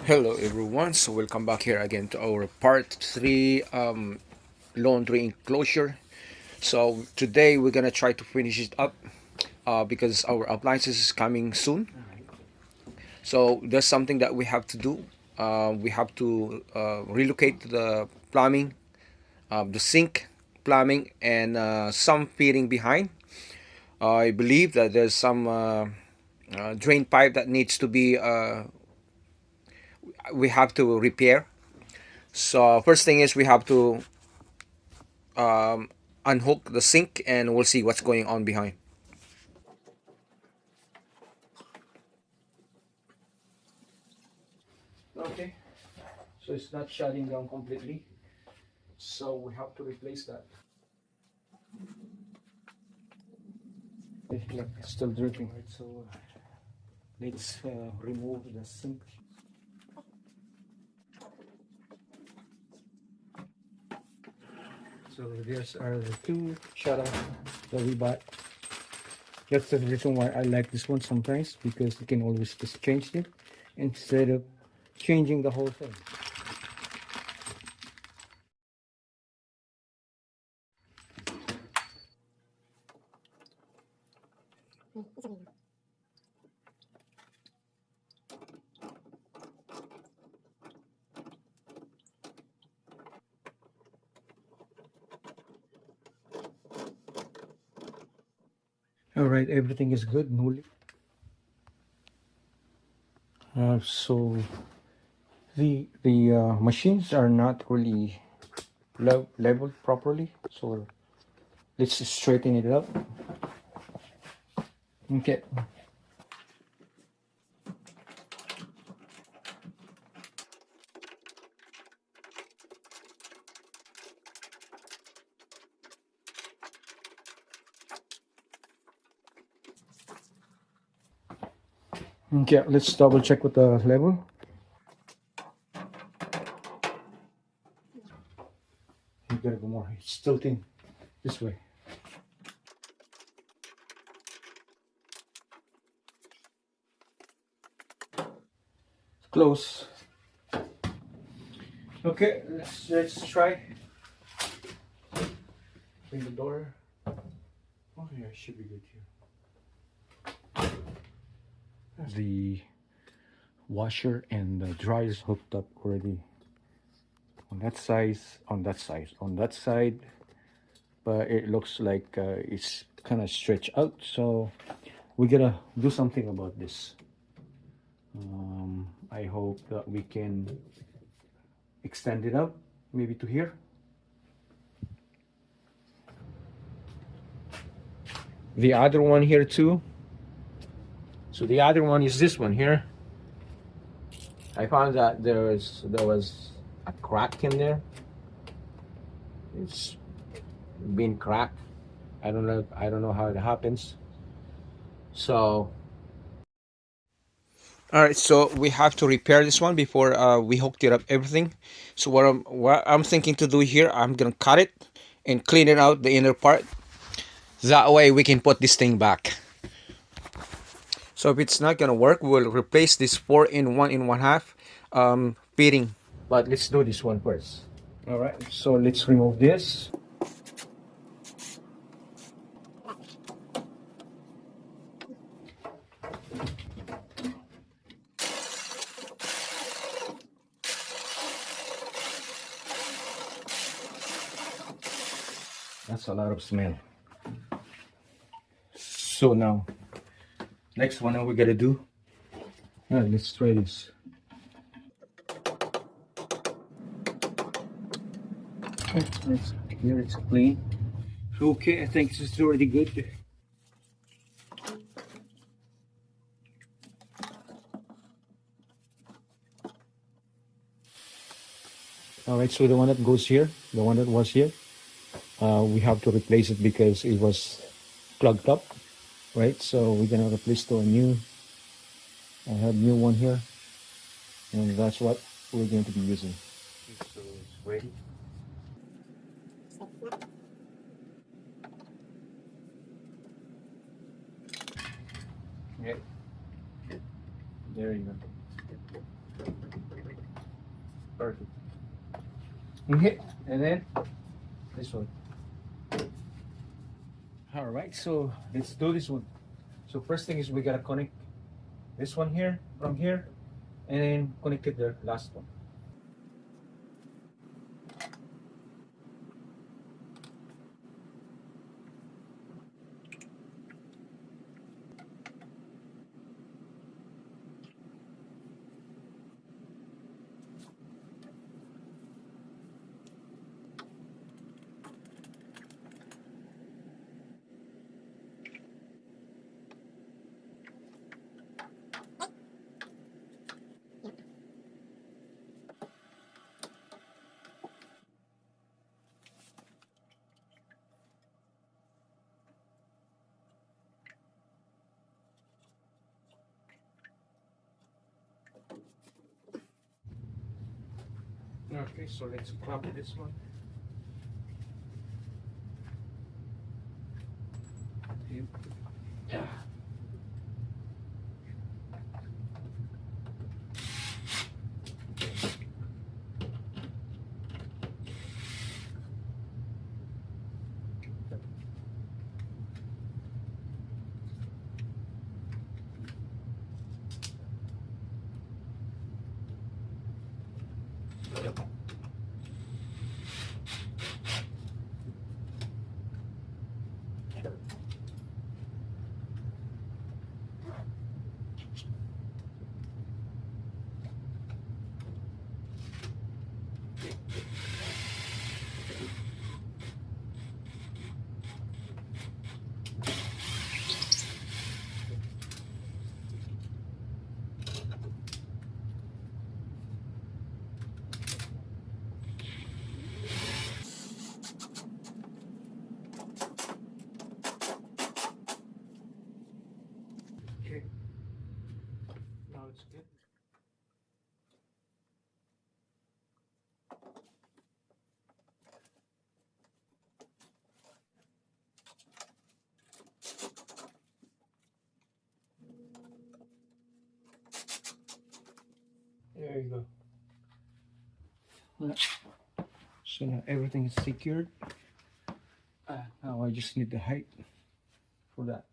Hello everyone, so welcome back here again to our part 3 laundry enclosure. So today we're gonna try to finish it up because our appliances is coming soon. So there's something that we have to do. We have to relocate the plumbing, the sink plumbing, and some fitting behind. I believe that there's some drain pipe that needs to be we have to repair. So first thing is we have to unhook the sink and we'll see what's going on behind. Okay, so it's not shutting down completely, so we have to replace that. It's like still dripping, right? So let's remove the sink. So there's our two shutter that we bought. That's the reason why I like this one sometimes, because you can always just change it instead of changing the whole thing. All right, everything is good, no leak. So the machines are not really leveled properly, so let's straighten it up. Okay. Okay, let's double check with the level. You gotta go more. It's tilting this way. Close. Okay, let's try. Open the door. Oh yeah, it should be good here. The washer and the dryer is hooked up already. On that size, on that side, on that side, but it looks like it's kind of stretched out. So we gotta do something about this. I hope that we can extend it up, maybe to here. The other one here too. So the other one is this one here. I found that there was a crack in there. It's been cracked. I don't know how it happens. So all right, so we have to repair this one before we hooked it up everything. So what I'm thinking to do here, I'm gonna cut it and clean it out the inner part. That way we can put this thing back. So if it's not gonna work, we'll replace this 4 in 1 in 1/2 fitting. But let's do this one first. All right, so let's remove this. That's a lot of smell. So now, next one we gotta do. All right, let's try this. Okay, here it's clean. Okay, I think this is already good. All right, so the one that goes here, the one that was here, we have to replace it because it was plugged up, right? So we're gonna replace to a new. I have new one here, and that's what we're going to be using. So it's ready. Yeah, there you go. Perfect. Okay, and then this one. All right, so let's do this one. So first thing is we gotta connect this one here from here, and then connect it the last one. Okay, so let's clamp this one. Yeah. Okay, now it's good. There you go. Yeah. So now everything is secured. Now I just need the height for that.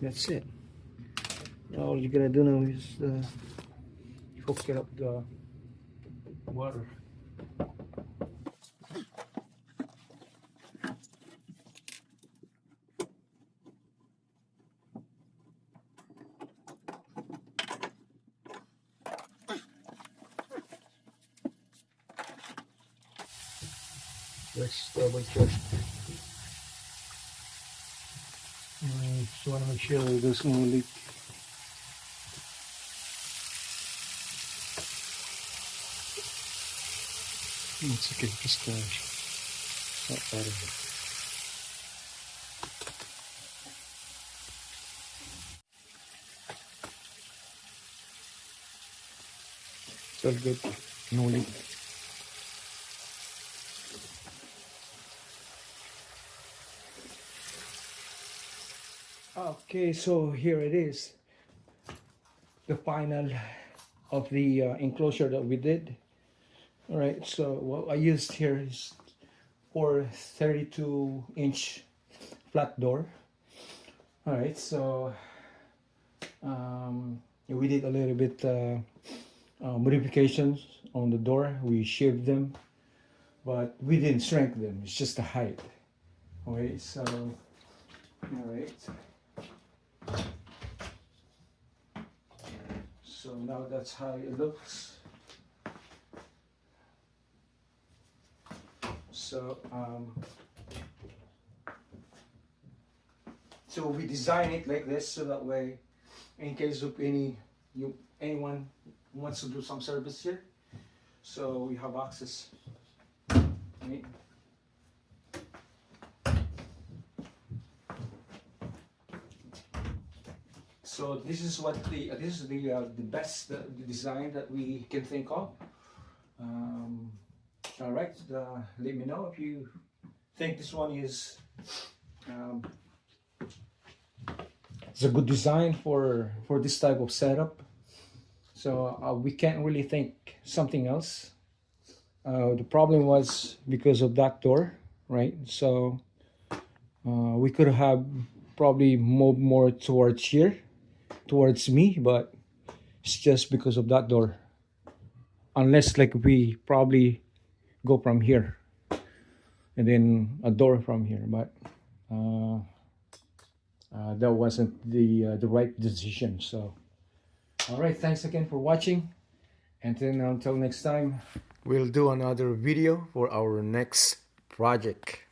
That's it. Now all you're gonna do now is hook it up the water. Let's double check. Just want to make sure there's no leak. It's okay, just not part of it. It's all good, no leak. Okay, so here it is, the final of the enclosure that we did. All right, so what I used here is for 32-inch flat door. All right, so we did a little bit modifications on the door. We shaved them, but we didn't shrink them. It's just the height. Okay, so all right. So now that's how it looks. So so we design it like this so that way, in case of anyone wants to do some service here, so we have access. Right? So this is what the best design that we can think of. Um, all right, let me know if you think this one is um, it's a good design for this type of setup. So we can't really think something else. The problem was because of that door, right? So we could have probably moved more towards here, towards me, but it's just because of that door. Unless like we probably go from here and then a door from here, but uh, that wasn't the right decision. So, all right, thanks again for watching, and then until next time, we'll do another video for our next project.